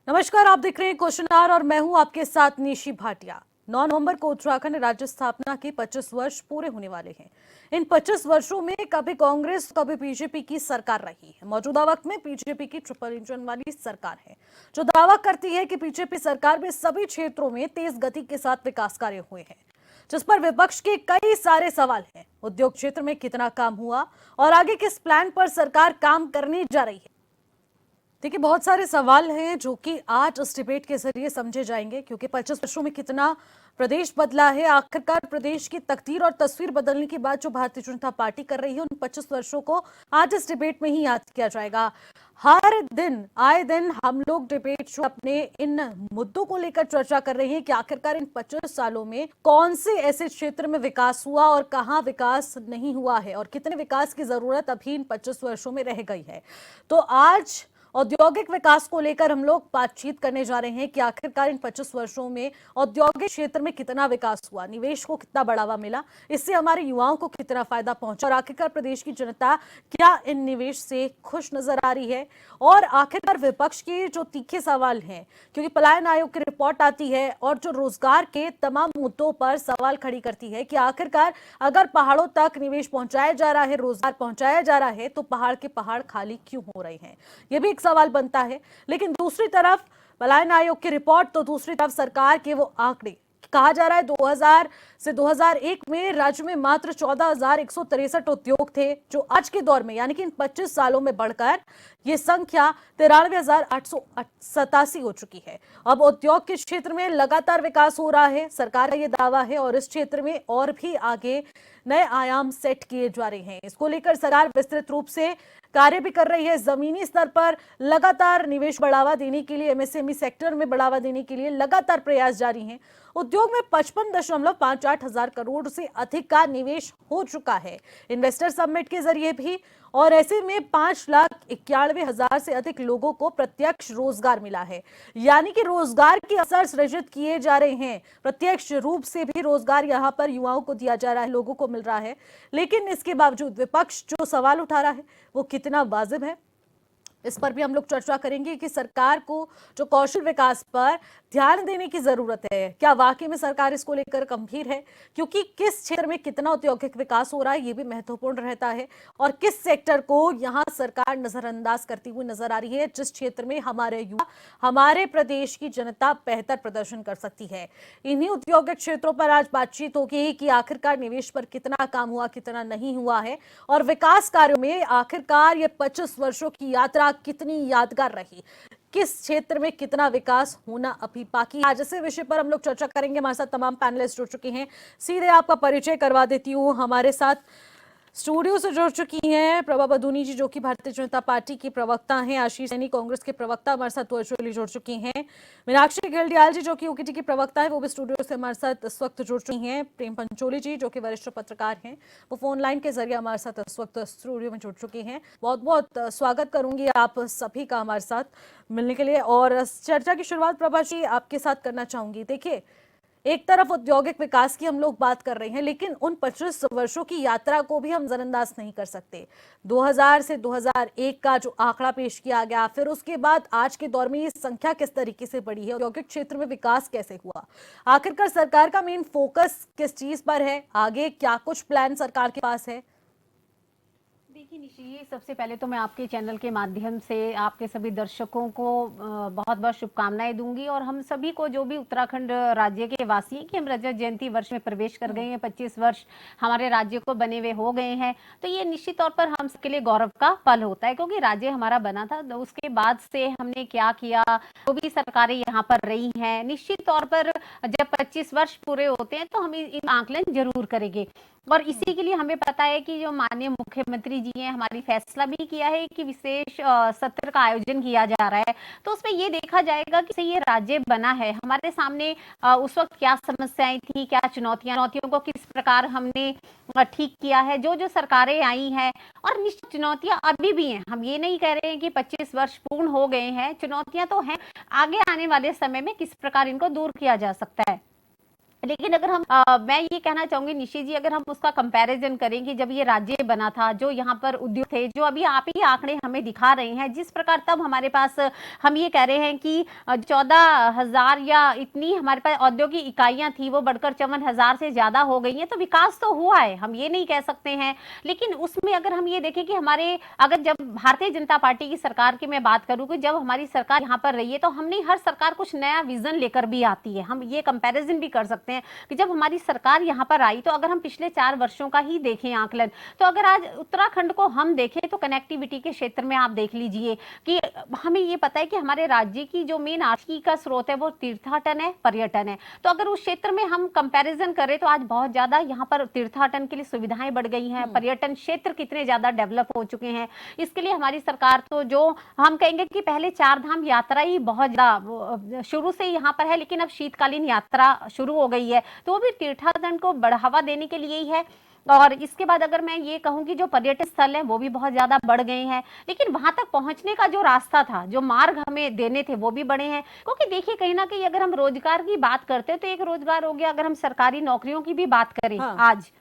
नमस्कार, आप देख रहे हैं क्वेश्चन आवर और मैं हूं आपके साथ निशी भाटिया। 9 नवंबर को उत्तराखंड राज्य स्थापना के 25 वर्ष पूरे होने वाले हैं। इन 25 वर्षों में कभी कांग्रेस कभी बीजेपी की सरकार रही है। मौजूदा वक्त में बीजेपी की ट्रिपल इंजन वाली सरकार है, जो दावा करती है कि बीजेपी सरकार में सभी क्षेत्रों में तेज गति के साथ विकास कार्य हुए हैं, जिस पर विपक्ष के कई सारे सवाल हैं। उद्योग क्षेत्र में कितना काम हुआ और आगे किस प्लान पर सरकार काम करने जा रही है। देखिए, बहुत सारे सवाल हैं जो कि आज इस डिबेट के जरिए समझे जाएंगे, क्योंकि 25 वर्षों में कितना प्रदेश बदला है। आखिरकार प्रदेश की तकदीर और तस्वीर बदलने की बात जो भारतीय जनता पार्टी कर रही है, उन 25 वर्षों को आज इस डिबेट में ही याद किया जाएगा। हर दिन आए दिन हम लोग डिबेट शो अपने इन मुद्दों को लेकर चर्चा कर रहे हैं कि आखिरकार इन 25 सालों में कौन से ऐसे क्षेत्र में विकास हुआ और कहां विकास नहीं हुआ है और कितने विकास की जरूरत अभी इन 25 वर्षों में रह गई है। तो आज औद्योगिक विकास को लेकर हम लोग बातचीत करने जा रहे हैं कि आखिरकार इन 25 वर्षों में औद्योगिक क्षेत्र में कितना विकास हुआ, निवेश को कितना बढ़ावा मिला, इससे हमारे युवाओं को कितना फायदा पहुंचा और आखिरकार प्रदेश की जनता क्या इन निवेश से खुश नजर आ रही है। और आखिरकार विपक्ष के जो तीखे सवाल हैं, क्योंकि पलायन आयोग की रिपोर्ट आती है और जो रोजगार के तमाम मुद्दों पर सवाल खड़ी करती है कि आखिरकार अगर पहाड़ों तक निवेश पहुंचाया जा रहा है, रोजगार पहुंचाया जा रहा है, तो पहाड़ के पहाड़ खाली क्यों हो रहे हैं, ये भी सवाल बनता है। लेकिन दूसरी तरफ पलायन आयोग की रिपोर्ट, तो दूसरी तरफ सरकार के वो आंकड़े। कहा जा रहा है 2000 से 2001 में राज्य में मात्र 14,163 उद्योग थे, जो आज के दौर में यानी कि इन 25 सालों में बढ़कर ये संख्या 93,887 हो चुकी है। अब उद्योग के क्षेत्र में लगातार विकास हो रहा है, सरकार का ये दावा है, और इस क्षेत्र में और भी आगे नए आयाम सेट किए जा रहे हैं। इसको लेकर सरकार विस्तृत रूप से कार्य भी कर रही है। जमीनी स्तर पर लगातार निवेश बढ़ावा देने के लिए, एमएसएमई सेक्टर में बढ़ावा देने के लिए लगातार प्रयास जारी हैं। उद्योग में 55.58 हजार करोड़ से अधिक का निवेश हो चुका है इन्वेस्टर समिट के जरिए भी, और ऐसे में 5,91,000 से अधिक लोगों को प्रत्यक्ष रोजगार मिला है, यानी कि रोजगार के अवसर सृजित किए जा रहे हैं। प्रत्यक्ष रूप से भी रोजगार यहां पर युवाओं को दिया जा रहा है, लोगों को मिल रहा है। लेकिन इसके बावजूद विपक्ष जो सवाल उठा रहा है वो कितना वाजिब है, इस पर भी हम लोग चर्चा करेंगे कि सरकार को जो कौशल विकास पर ध्यान देने की जरूरत है, क्या वाकई में सरकार इसको लेकर गंभीर है, क्योंकि किस क्षेत्र में कितना औद्योगिक विकास हो रहा है ये भी महत्वपूर्ण रहता है, और किस सेक्टर को यहां सरकार नजरअंदाज करती हुई नजर आ रही है, जिस क्षेत्र में हमारे युवा, हमारे प्रदेश की जनता बेहतर प्रदर्शन कर सकती है। इन्हीं औद्योगिक क्षेत्रों पर आज बातचीत होगी कि आखिरकार निवेश पर कितना काम हुआ, कितना नहीं हुआ है, और विकास कार्यों में आखिरकार ये 25 वर्षों की यात्रा कितनी यादगार रही, किस क्षेत्र में कितना विकास होना अभी बाकी। आज इस विषय पर हम लोग चर्चा करेंगे। हमारे साथ तमाम पैनलिस्ट जुड़ चुके हैं। सीधे आपका परिचय करवा देती हूँ। हमारे साथ स्टूडियो से जुड़ चुकी हैं प्रभा बदूनी जी, जो कि भारतीय जनता पार्टी की प्रवक्ता हैं। आशीष सैनी, कांग्रेस के प्रवक्ता, हमारे साथ वर्चुअली जुड़ चुकी हैं। मीनाक्षी गिल्डियाल जी, जो कि ओकेटी की प्रवक्ता है, वो भी स्टूडियो से हमारे साथ इस वक्त जुड़ चुकी हैं। प्रेम पंचोली जी, जो कि वरिष्ठ पत्रकार हैं, वो फोन लाइन के जरिए हमारे साथ इस वक्त स्टूडियो में जुड़ चुके हैं। बहुत बहुत स्वागत करूंगी आप सभी का हमारे साथ मिलने के लिए। और चर्चा की शुरुआत प्रभा जी आपके साथ करना चाहूंगी। देखिए, एक तरफ औद्योगिक विकास की हम लोग बात कर रहे हैं, लेकिन उन 25 वर्षों की यात्रा को भी हम नजरअंदाज नहीं कर सकते। 2000 से 2001 का जो आंकड़ा पेश किया गया, फिर उसके बाद आज के दौर में ये संख्या किस तरीके से बढ़ी है, औद्योगिक क्षेत्र में विकास कैसे हुआ, आखिरकार सरकार का मेन फोकस किस चीज पर है, आगे क्या कुछ प्लान सरकार के पास है। देखिए निशी, ये सबसे पहले तो मैं आपके चैनल के माध्यम से आपके सभी दर्शकों को बहुत बहुत शुभकामनाएं दूंगी, और हम सभी को जो भी उत्तराखंड राज्य के वासी हैं कि हम रजत जयंती वर्ष में प्रवेश कर गए हैं, 25 वर्ष हमारे राज्य को बने हुए हो गए हैं। तो ये निश्चित तौर पर हम सबके लिए गौरव का पल होता है, क्योंकि राज्य हमारा बना था, तो उसके बाद से हमने क्या किया, जो भी सरकारें यहाँ पर रही हैं, निश्चित तौर पर जब 25 वर्ष पूरे होते हैं तो हम इन आंकलन जरूर करेंगे। और इसी के लिए हमें पता है कि जो माननीय मुख्यमंत्री जी हैं, हमारी फैसला भी किया है कि विशेष सत्र का आयोजन किया जा रहा है। तो उसमें ये देखा जाएगा कि ये राज्य बना है, हमारे सामने उस वक्त क्या समस्याएं थी, क्या चुनौतियों को किस प्रकार हमने ठीक किया है, जो जो सरकारें आई हैं, और निश्चित चुनौतियां अभी भी हैं। हम ये नहीं कह रहे हैं कि 25 वर्ष पूर्ण हो गए हैं, चुनौतियां तो हैं, आगे आने वाले समय में किस प्रकार इनको दूर किया जा सकता है। लेकिन अगर हम मैं ये कहना चाहूंगी निशी जी, अगर हम उसका कंपैरिजन करें कि जब ये राज्य बना था, जो यहाँ पर उद्योग थे, जो अभी आप ही आंकड़े हमें दिखा रहे हैं, जिस प्रकार तब हमारे पास हम ये कह रहे हैं कि 14,000 या इतनी हमारे पास औद्योगिक इकाइयां थी, वो बढ़कर 54,000 से ज्यादा हो गई हैं। तो विकास तो हुआ है, हम ये नहीं कह सकते हैं। लेकिन उसमें अगर हम ये देखें कि हमारे, अगर जब भारतीय जनता पार्टी की सरकार की मैं बात करूं कि जब हमारी सरकार यहाँ पर रही है, तो हमने हर सरकार कुछ नया विजन लेकर भी आती है, हम ये कंपैरिजन भी कर सकते हैं कि जब हमारी सरकार यहाँ पर आई, तो अगर हम पिछले 4 वर्षों का ही देखें आंकलन, तो अगर आज उत्तराखंड को हम देखें तो कनेक्टिविटी के क्षेत्र में आप देख लीजिए कि हमें ये पता है कि हमारे राज्य की जो मेन आर्थिकी का स्रोत है वो तीर्थाटन है, पर्यटन है। तो अगर उस क्षेत्र में हम कंपैरिजन करें तो आज बहुत ज्यादा यहाँ पर तीर्थाटन के लिए सुविधाएं बढ़ गई हैं, पर्यटन क्षेत्र कितने ज्यादा डेवलप हो चुके हैं। इसके लिए हमारी सरकार, तो जो हम कहेंगे कि पहले 4 धाम यात्रा ही बहुत ज्यादा शुरू से यहाँ पर है, लेकिन अब शीतकालीन यात्रा शुरू हो गई है, तो वो भी तीर्थाटन को बढ़ावा देने के लिए ही है। और इसके बाद अगर मैं ये कहूं कि जो पर्यटन स्थल है वो भी बहुत ज्यादा बढ़ गए हैं, लेकिन वहां तक पहुंचने का जो रास्ता था, जो मार्ग हमें देने थे, वो भी बढ़े हैं। क्योंकि देखिए कहीं ना कहीं अगर हम रोजगार की बात करते हैं तो एक रोजगार हो गया, अगर हम सरकारी नौकरियों की भी बात करें हाँ। आज,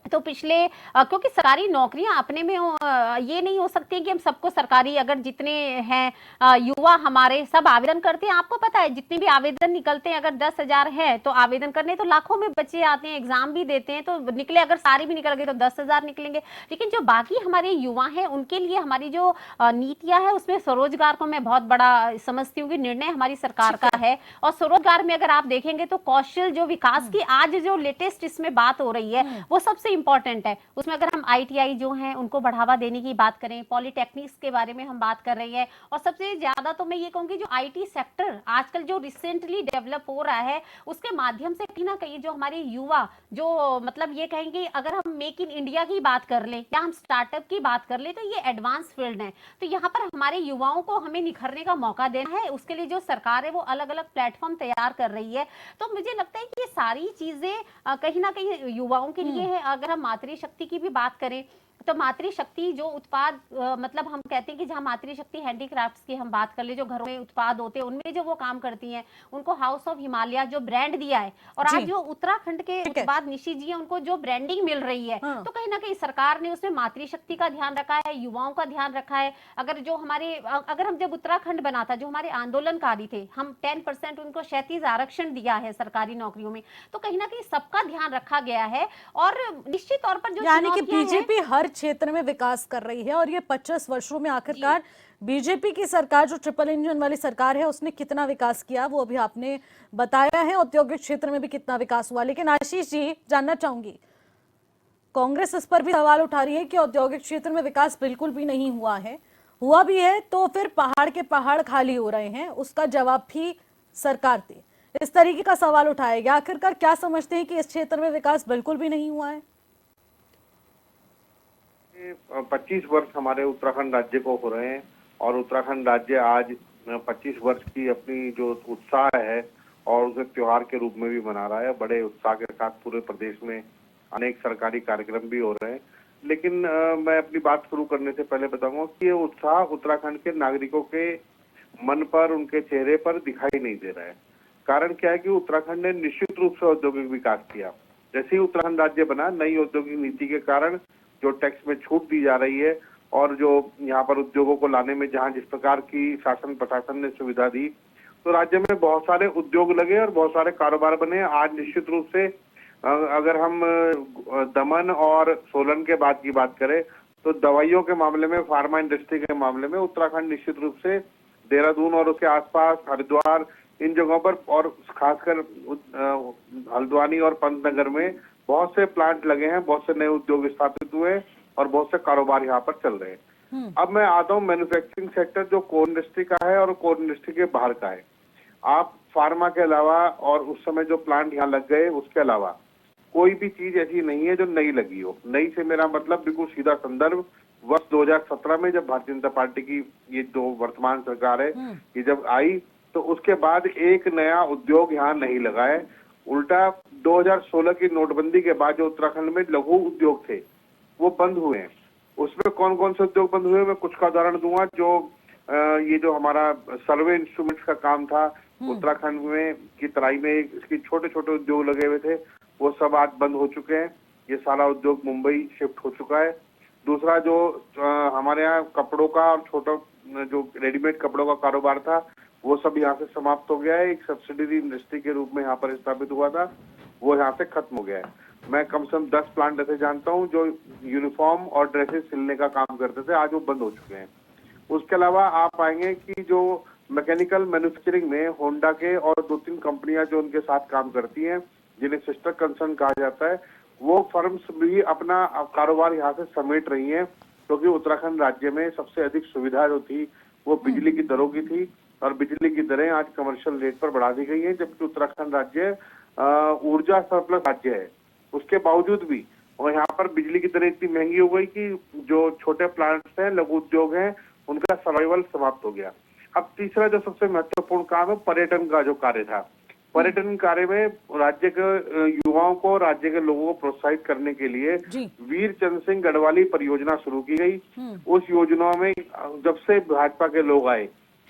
तो पिछले क्योंकि सरकारी नौकरियां अपने में ये नहीं हो सकती कि हम सबको सरकारी, अगर जितने हैं युवा हमारे सब आवेदन करते हैं, आपको पता है जितने भी आवेदन निकलते हैं, अगर 10,000 है तो आवेदन करने तो लाखों में बच्चे आते हैं, एग्जाम भी देते हैं, तो निकले अगर सारे भी निकल गए तो 10,000 निकलेंगे। लेकिन जो बाकी हमारे युवा हैं उनके लिए हमारी जो नीतियां है उसमें स्वरोजगार को मैं बहुत बड़ा समझती हूँ कि निर्णय हमारी सरकार का है। और स्वरोजगार में अगर आप देखेंगे तो कौशल जो विकास की आज जो लेटेस्ट इसमें बात हो रही है वो सबसे इंपॉर्टेंट है। उसमें अगर हम आईटीआई जो हैं उनको बढ़ावा देने की बात करें, पॉलिटेक्निक्स के बारे में हम बात कर रहे हैं, और सबसे ज्यादा तो मैं ये कहूंगी जो आईटी सेक्टर आजकल जो रिसेंटली डेवलप हो रहा है, उसके माध्यम से कहीं ना कहीं जो हमारे युवा, जो मतलब ये कहेंगे अगर हम मेक इन इंडिया की बात कर लें या हम स्टार्टअप की बात कर लें, तो ये एडवांस फील्ड है। तो यहाँ पर हमारे युवाओं को हमें निखरने का मौका देना है, उसके लिए जो सरकार है वो अलग अलग प्लेटफॉर्म तैयार कर रही है। तो मुझे लगता है कि ये सारी चीजें कहीं ना कहीं युवाओं के लिए है। अगर हम मातृशक्ति की भी बात करें तो मातृशक्ति जो उत्पाद मतलब हम कहते हैं कि जहां मातृशक्ति हैंडीक्राफ्ट्स की हम बात कर ले, जो घरों में उत्पाद होते हैं उनमें जो वो काम करती हैं, उनको हाउस ऑफ हिमालय जो ब्रांड दिया है, और आज जो उत्तराखंड के उत्पाद निशी जी है उनको जो ब्रांडिंग मिल रही है, तो कहीं ना कहीं सरकार ने उसमें मातृशक्ति का ध्यान रखा है, युवाओं का ध्यान रखा है। अगर जो हमारे, अगर हम जब उत्तराखंड बना था, जो हमारे आंदोलनकारी थे, हम 10% उनको 37 आरक्षण दिया है सरकारी नौकरियों में, तो कहीं ना कहीं सबका ध्यान रखा गया है। और निश्चित तौर पर जो यानी कि बीजेपी हर क्षेत्र में विकास कर रही है, और ये 25 वर्षों में आखिरकार बीजेपी की सरकार, जो ट्रिपल इंजन वाली सरकार है, उसने कितना विकास किया वो अभी आपने बताया है। औद्योगिक क्षेत्र में भी कितना विकास हुआ। लेकिन आशीष जी, जानना चाहूंगी, कांग्रेस इस पर भी सवाल उठा रही है कि औद्योगिक क्षेत्र में विकास बिल्कुल भी नहीं हुआ है, हुआ भी है तो फिर पहाड़ के पहाड़ खाली हो रहे हैं, उसका जवाब भी सरकार दे। इस तरीके का सवाल उठाया गया। आखिरकार क्या समझते हैं कि इस क्षेत्र में विकास बिल्कुल भी नहीं हुआ है? 25 वर्ष हमारे उत्तराखंड राज्य को हो रहे हैं, और उत्तराखंड राज्य आज 25 वर्ष की अपनी जो उत्साह है और उसे त्योहार के रूप में भी मना रहा है। बड़े उत्साह के साथ पूरे प्रदेश में अनेक सरकारी कार्यक्रम भी हो रहे हैं। लेकिन मैं अपनी बात शुरू करने से पहले बताऊंगा कि ये उत्साह उत्तराखंड के नागरिकों के मन पर, उनके चेहरे पर दिखाई नहीं दे रहा है। कारण क्या है कि उत्तराखंड ने निश्चित रूप से औद्योगिक विकास किया। जैसे ही उत्तराखंड राज्य बना, नई औद्योगिक नीति के कारण जो टैक्स में छूट दी जा रही है, और जो यहाँ पर उद्योगों को लाने में जहाँ जिस प्रकार की शासन प्रशासन ने सुविधा दी, तो राज्य में बहुत सारे उद्योग लगे और बहुत सारे कारोबार बने। आज निश्चित रूप से अगर हम दमन और सोलन के बाद की बात करें, तो दवाइयों के मामले में, फार्मा इंडस्ट्री के मामले में उत्तराखंड निश्चित रूप से देहरादून और उसके आसपास, हरिद्वार, इन जगहों पर, और खासकर हल्द्वानी और पंतनगर में बहुत से प्लांट लगे हैं, बहुत से नए उद्योग स्थापित हुए हैं और बहुत से कारोबार यहाँ पर चल रहे हैं। अब मैं आता हूँ मैन्युफैक्चरिंग सेक्टर, जो कोर इंडस्ट्री का है और कोर इंडस्ट्री के बाहर का है। आप फार्मा के अलावा और उस समय जो प्लांट यहाँ लग गए, उसके अलावा कोई भी चीज ऐसी नहीं है जो नई लगी हो। नई से मेरा मतलब बिल्कुल सीधा संदर्भ वर्ष 2017 में, जब भारतीय जनता पार्टी की ये जो वर्तमान सरकार है ये जब आई, तो उसके बाद एक नया उद्योग यहाँ नहीं लगा है। उल्टा 2016 की नोटबंदी के बाद जो उत्तराखंड में लघु उद्योग थे वो बंद हुए हैं। उसमें कौन कौन से उद्योग बंद हुए, मैं कुछ का उदाहरण दूंगा। जो ये जो हमारा सर्वे इंस्ट्रूमेंट्स का काम था, उत्तराखंड में की तराई में इसकी छोटे छोटे उद्योग लगे हुए थे, वो सब आज बंद हो चुके हैं। ये सारा उद्योग मुंबई शिफ्ट हो चुका है। दूसरा जो हमारे यहाँ कपड़ों का और छोटा जो रेडीमेड कपड़ों का कारोबार था, वो सब यहाँ से समाप्त हो गया है। एक सब्सिडरी इंडस्ट्री के रूप में यहाँ पर स्थापित हुआ था, वो यहाँ से खत्म हो गया है। मैं कम से कम 10 प्लांट ऐसे जानता हूँ जो यूनिफॉर्म और ड्रेसेस सिलने का काम करते थे, आज वो बंद हो चुके हैं। उसके अलावा आप पाएंगे कि जो मैकेनिकल मैन्युफैक्चरिंग में होंडा के और 2-3 कंपनियां जो उनके साथ काम करती हैं, जिन्हें सिस्टर कंसर्न कहा जाता है, वो फर्म्स भी अपना कारोबार यहाँ से समेट रही हैं, क्योंकि उत्तराखंड राज्य में सबसे अधिक सुविधा जो थी वो बिजली की दरों की थी, और बिजली की दरें आज कमर्शियल रेट पर बढ़ा दी गई हैं। जबकि उत्तराखंड राज्य ऊर्जा सरप्लस राज्य है, उसके बावजूद भी और यहाँ पर बिजली की दरें इतनी महंगी हो गई कि जो छोटे प्लांट्स हैं, लघु उद्योग हैं, उनका सर्वाइवल समाप्त हो गया। अब तीसरा जो सबसे महत्वपूर्ण काम है, पर्यटन का जो कार्य था, पर्यटन कार्य में राज्य के युवाओं को, राज्य के लोगों को प्रोत्साहित करने के लिए वीर चंद्र सिंह गढ़वाली परियोजना शुरू की गई। उस योजना में जब से भाजपा के लोग आए,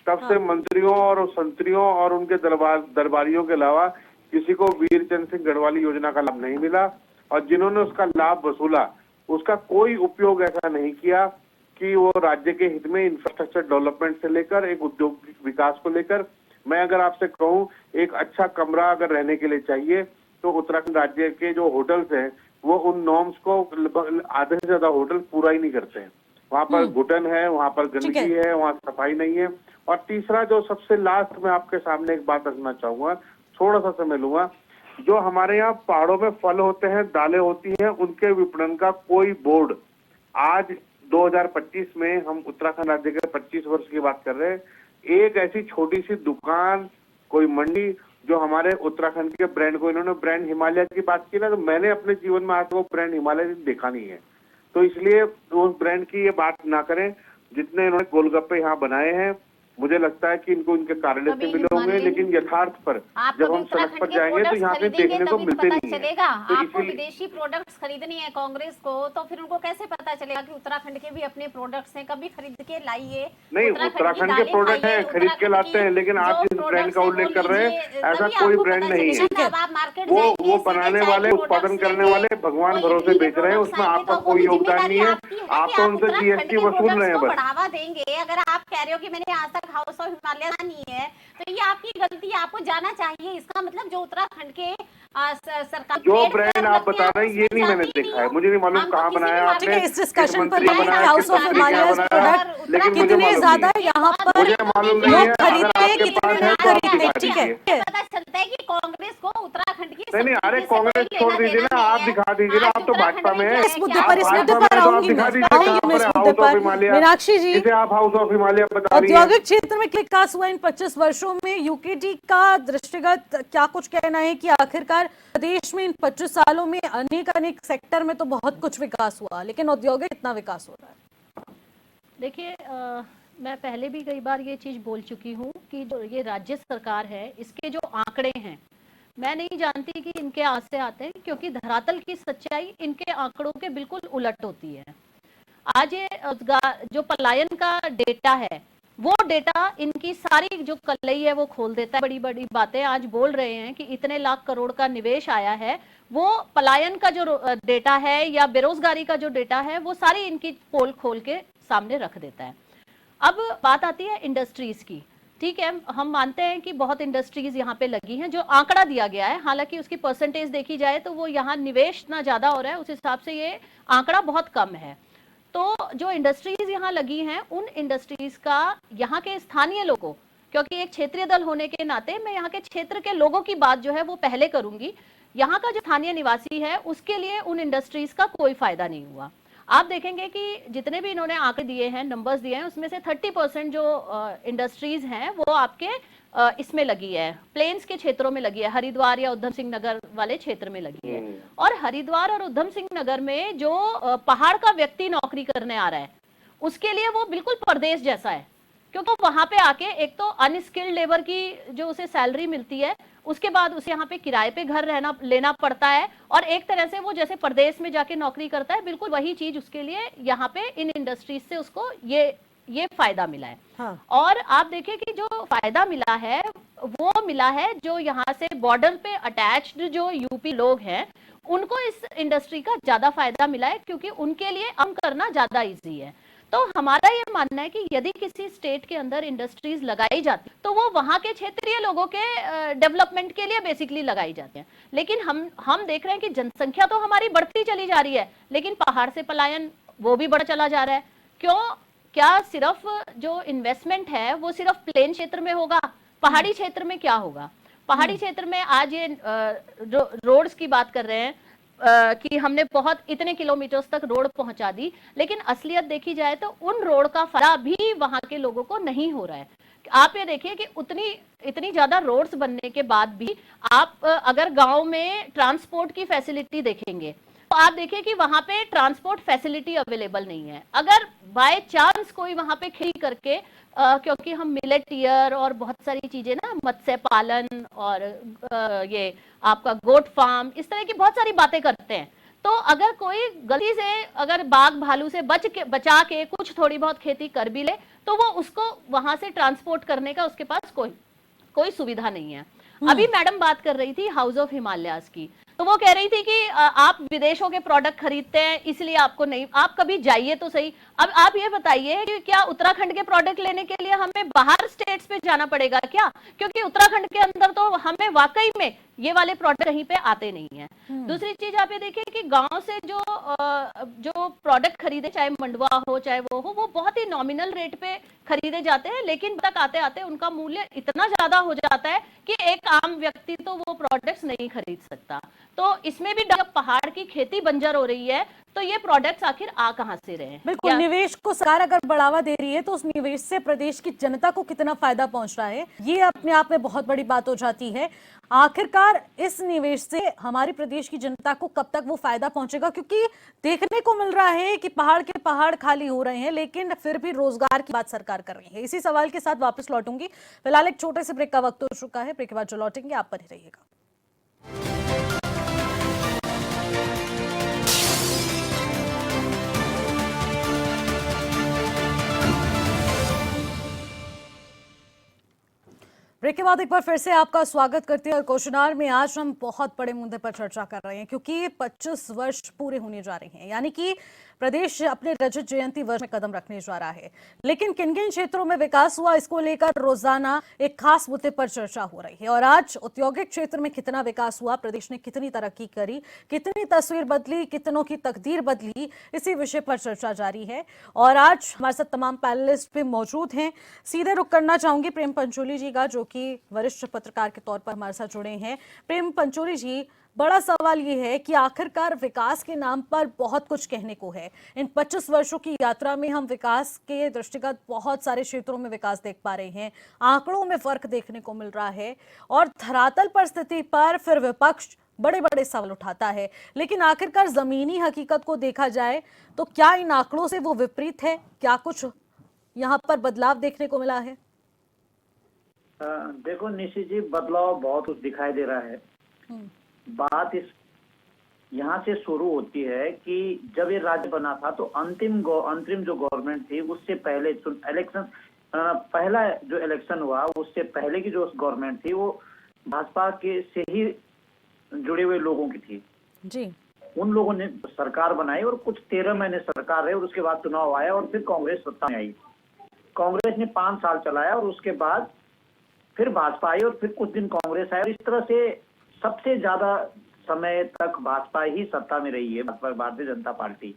तब से मंत्रियों और संतरियों और उनके दरबारियों के अलावा किसी को वीर चंद्र सिंह गढ़वाली योजना का लाभ नहीं मिला, और जिन्होंने उसका लाभ वसूला उसका कोई उपयोग ऐसा नहीं किया कि वो राज्य के हित में इंफ्रास्ट्रक्चर डेवलपमेंट से लेकर एक औद्योगिक विकास को लेकर। मैं अगर आपसे कहूं, एक अच्छा कमरा अगर रहने के लिए चाहिए तो उत्तराखंड राज्य के जो होटल्स हैं वो उन नॉर्म्स को आधे से ज्यादा होटल पूरा ही नहीं करते हैं। वहां पर घुटन है, वहां पर गंदगी है, वहां सफाई नहीं है। और तीसरा जो सबसे लास्ट में आपके सामने एक बात रखना चाहूंगा, थोड़ा सा समय लूंगा, जो हमारे यहाँ पहाड़ों में फल होते हैं, दालें होती हैं, उनके विपणन का कोई बोर्ड, आज 2025 में हम उत्तराखंड राज्य के 25 वर्ष की बात कर रहे हैं, एक ऐसी छोटी सी दुकान, कोई मंडी जो हमारे उत्तराखंड के ब्रांड को, इन्होंने ब्रांड हिमालय की बात की ना, तो मैंने अपने जीवन में आज वो ब्रांड हिमालय देखा नहीं है। तो इसलिए उस ब्रांड की ये बात ना करें। जितने इन्होंने गोलगप्पे यहाँ बनाए हैं, मुझे लगता है कि इनको इनके कार्यालय से मिले होंगे, लेकिन यथार्थ पर जब हम सड़क पर जाएंगे तो यहाँ पे देखने को मिलते नहीं चलेगा। है। आपको विदेशी प्रोडक्ट्स खरीदनी है कांग्रेस को, तो फिर उनको कैसे पता चलेगा कि उत्तराखंड के भी अपने प्रोडक्ट्स हैं? कभी खरीद के लाइए। नहीं, उत्तराखंड के प्रोडक्ट हैं, खरीद के लाते हैं, लेकिन आप जिस ब्रांड का उल्लेख कर रहे हैं, ऐसा कोई ब्रांड नहीं है। वो बनाने वाले, उत्पादन करने वाले भगवान भरोसे बेच रहे हैं, उसमें आपका कोई योगदान नहीं है। आप तो उनसे GST वसूल रहे हैं बस। बढ़ावा देंगे। अगर आप कह रहे हो कि मैंने आज तक हाउस ऑफ हिमालय नहीं है, तो ये आपकी गलती है, आपको जाना चाहिए। इसका मतलब जो उत्तराखंड के सरकार जो ब्रांड आप बता रहे हैं, ये नहीं मैंने देखा है, मुझे नहीं मालूम कहाँ बनाया आपने। इस डिस्कशन पर हाउस ऑफ हिमालय प्रोडक्ट कितने ज्यादा यहाँ पर लोग खरीदते हैं, कितने नहीं खरीदते, ठीक है। पता चलता है कि कांग्रेस को उत्तराखंड की नहीं, अरे कांग्रेस छोड़ दीजिए ना, आप दिखा दीजिए ना, आप तो भाजपा में है। इस मुद्दे पर आऊंगी मैं इस मुद्दे पर। मीनाक्षी जी, आप हाउस ऑफ हिमालय बता रही हैं। औद्योगिक क्षेत्र में विकास हुआ इन 25 वर्षों में, यूकेडी का दृष्टिगत क्या कुछ कहना है कि आखिरकार प्रदेश में इन 25 सालों में अनेक सेक्टर में तो बहुत कुछ विकास हुआ, लेकिन औद्योगिक इतना विकास हो रहा है? देखिए, मैं पहले भी कई बार ये चीज बोल चुकी हूँ कि जो ये राज्य सरकार है, इसके जो आंकड़े हैं, मैं नहीं जानती कि इनके आज से आते हैं, क्योंकि धरातल की सच्चाई इनके आंकड़ों के बिल्कुल उलट होती है। आज ये जो पलायन का डेटा है, वो डेटा इनकी सारी जो कलई है वो खोल देता है। बड़ी बड़ी बातें आज बोल रहे हैं कि इतने लाख करोड़ का निवेश आया है, वो पलायन का जो डेटा है या बेरोजगारी का जो डेटा है, वो सारी इनकी पोल खोल के सामने रख देता है। अब बात आती है इंडस्ट्रीज की। ठीक है, हम मानते हैं कि बहुत इंडस्ट्रीज यहाँ पे लगी हैं, जो आंकड़ा दिया गया है, हालांकि उसकी परसेंटेज देखी जाए तो वो यहाँ निवेश ना ज्यादा हो रहा है, उस हिसाब से ये आंकड़ा बहुत कम है। तो जो इंडस्ट्रीज यहाँ लगी हैं, उन इंडस्ट्रीज का यहाँ के स्थानीय लोगों, क्योंकि एक क्षेत्रीय दल होने के नाते मैं यहाँ के क्षेत्र के लोगों की बात जो है वो पहले करूंगी। यहाँ का जो स्थानीय निवासी है उसके लिए उन इंडस्ट्रीज का कोई फायदा नहीं हुआ। आप देखेंगे कि जितने भी इन्होंने आंकड़े दिए हैं, नंबर्स दिए हैं, उसमें से 30% जो इंडस्ट्रीज हैं वो आपके इसमें लगी है, प्लेन्स के क्षेत्रों में लगी है, हरिद्वार या उधम सिंह नगर वाले क्षेत्र में लगी है। और हरिद्वार और उधम सिंह नगर में जो पहाड़ का व्यक्ति नौकरी करने आ रहा है, उसके लिए वो बिल्कुल परदेश जैसा है, क्योंकि वहां पे आके एक तो अनस्किल्ड लेबर की जो उसे सैलरी मिलती है, उसके बाद उसे यहाँ पे किराए पे घर लेना पड़ता है, और एक तरह से वो जैसे परदेश में जाके नौकरी करता है, बिल्कुल वही चीज उसके लिए यहाँ पे इन इंडस्ट्रीज से उसको ये फायदा मिला है। हाँ। और आप देखिए कि जो फायदा मिला है वो मिला है जो यहाँ से बॉर्डर पे अटैच्ड जो यूपी लोग हैं उनको इस इंडस्ट्री का ज्यादा फायदा मिला है, क्योंकि उनके लिए काम करना ज्यादा इजी है। तो हमारा ये मानना है कि यदि किसी स्टेट के अंदर इंडस्ट्रीज लगाई जाती तो वो वहां के क्षेत्रीय लोगों के डेवलपमेंट के लिए बेसिकली लगाई जाती हैं। लेकिन हम देख रहे हैं कि जनसंख्या तो हमारी बढ़ती चली जा रही है, लेकिन पहाड़ से पलायन वो भी बढ़ चला जा रहा है। क्यों? क्या सिर्फ जो इन्वेस्टमेंट है वो सिर्फ प्लेन क्षेत्र में होगा? पहाड़ी क्षेत्र में क्या होगा? पहाड़ी क्षेत्र में आज ये रोड्स की बात कर रहे हैं कि हमने बहुत इतने किलोमीटर्स तक रोड पहुंचा दी, लेकिन असलियत देखी जाए तो उन रोड का फायदा भी वहां के लोगों को नहीं हो रहा है। आप ये देखिए कि इतनी ज्यादा रोड्स बनने के बाद भी आप अगर गांव में ट्रांसपोर्ट की फैसिलिटी देखेंगे तो आप देखिए कि वहां पे ट्रांसपोर्ट फैसिलिटी अवेलेबल नहीं है। अगर बाय चांस कोई वहां पे खेती करके क्योंकि हम मिलेटियर और बहुत सारी चीजें ना, मत्स्य पालन और ये आपका गोट फार्म, इस तरह की बहुत सारी बातें करते हैं, तो अगर कोई गलती से अगर बाघ भालू से बचा के कुछ थोड़ी बहुत खेती कर भी ले तो वो उसको वहां से ट्रांसपोर्ट करने का उसके पास कोई सुविधा नहीं है। अभी मैडम बात कर रही थी हाउस ऑफ हिमालयाज की, तो वो कह रही थी कि आप विदेशों के प्रोडक्ट खरीदते हैं इसलिए आपको नहीं, आप कभी जाइए तो सही। अब आप ये बताइए कि क्या उत्तराखंड के प्रोडक्ट लेने के लिए हमें बाहर स्टेट्स पे जाना पड़ेगा क्या? क्योंकि उत्तराखंड के अंदर तो हमें वाकई में ये वाले प्रोडक्ट कहीं पे आते नहीं है। दूसरी चीज आप ये देखिए कि गांव से जो प्रोडक्ट खरीदे, चाहे मंडवा हो चाहे वो बहुत ही नॉमिनल रेट पे खरीदे जाते हैं, लेकिन तक आते आते उनका मूल्य इतना ज्यादा हो जाता है कि एक आम व्यक्ति तो वो प्रोडक्ट्स नहीं खरीद सकता। तो इसमें भी जब पहाड़ की खेती बंजर हो रही है तो ये प्रोडक्ट्स आखिर आ कहां से रहे हैं? बिल्कुल, निवेश को सरकार अगर बढ़ावा दे रही है तो उस निवेश से प्रदेश की जनता को कितना फायदा पहुंच रहा है, ये अपने आप में बहुत बड़ी बात हो जाती है। आखिरकार इस निवेश से हमारी प्रदेश की जनता को कब तक वो फायदा पहुंचेगा? क्योंकि देखने को मिल रहा है कि पहाड़ के पहाड़ खाली हो रहे हैं, लेकिन फिर भी रोजगार की बात सरकार कर रही है। इसी सवाल के साथ वापस लौटूंगी, फिलहाल एक छोटे से ब्रेक का वक्त हो चुका है। ब्रेक के बाद जो लौटेंगे आप पर ही रहिएगा। ब्रेक के बाद एक बार फिर से आपका स्वागत करते हैं। और क्वेश्चन में आज हम बहुत बड़े मुद्दे पर चर्चा कर रहे हैं, क्योंकि 25 वर्ष पूरे होने जा रहे हैं, यानी कि प्रदेश अपने रजत जयंती वर्ष में कदम रखने जा रहा है। लेकिन किन किन क्षेत्रों में विकास हुआ, इसको लेकर रोजाना एक खास मुद्दे पर चर्चा हो रही है। और आज औद्योगिक क्षेत्र में कितना विकास हुआ, प्रदेश ने कितनी तरक्की करी, कितनी तस्वीर बदली, कितनों की तकदीर बदली, इसी विषय पर चर्चा जारी है। और आज हमारे साथ तमाम पैनलिस्ट भी मौजूद हैं। सीधे रुख करना चाहूंगी प्रेम पंचोली जी का, जो कि वरिष्ठ पत्रकार के तौर पर हमारे साथ जुड़े हैं। प्रेम पंचोली जी, बड़ा सवाल ये है कि आखिरकार विकास के नाम पर बहुत कुछ कहने को है। इन 25 वर्षों की यात्रा में हम विकास के दृष्टिगत बहुत सारे क्षेत्रों में विकास देख पा रहे हैं, आंकड़ों में फर्क देखने को मिल रहा है, और धरातल पर स्थिति पर फिर विपक्ष बड़े बड़े सवाल उठाता है। लेकिन आखिरकार जमीनी हकीकत को देखा जाए तो क्या इन आंकड़ों से वो विपरीत है? क्या कुछ यहाँ पर बदलाव देखने को मिला है? देखो निशी जी, बदलाव बहुत कुछ दिखाई दे रहा है। बात इस यहाँ से शुरू होती है कि जब ये राज्य बना था तो अंतरिम जो गवर्नमेंट थी उससे पहले इलेक्शन, पहला जो इलेक्शन हुआ उससे पहले की जो गवर्नमेंट थी वो भाजपा के से ही जुड़े हुए लोगों की थी जी। उन लोगों ने सरकार बनाई और कुछ 13 महीने सरकार रहे, और उसके बाद चुनाव आया और फिर कांग्रेस सत्ता में आई। कांग्रेस ने 5 साल चलाया और उसके बाद फिर भाजपा आई और फिर कुछ दिन कांग्रेस आई, और इस तरह से सबसे ज्यादा समय तक भाजपा ही सत्ता में रही है, भारतीय जनता पार्टी।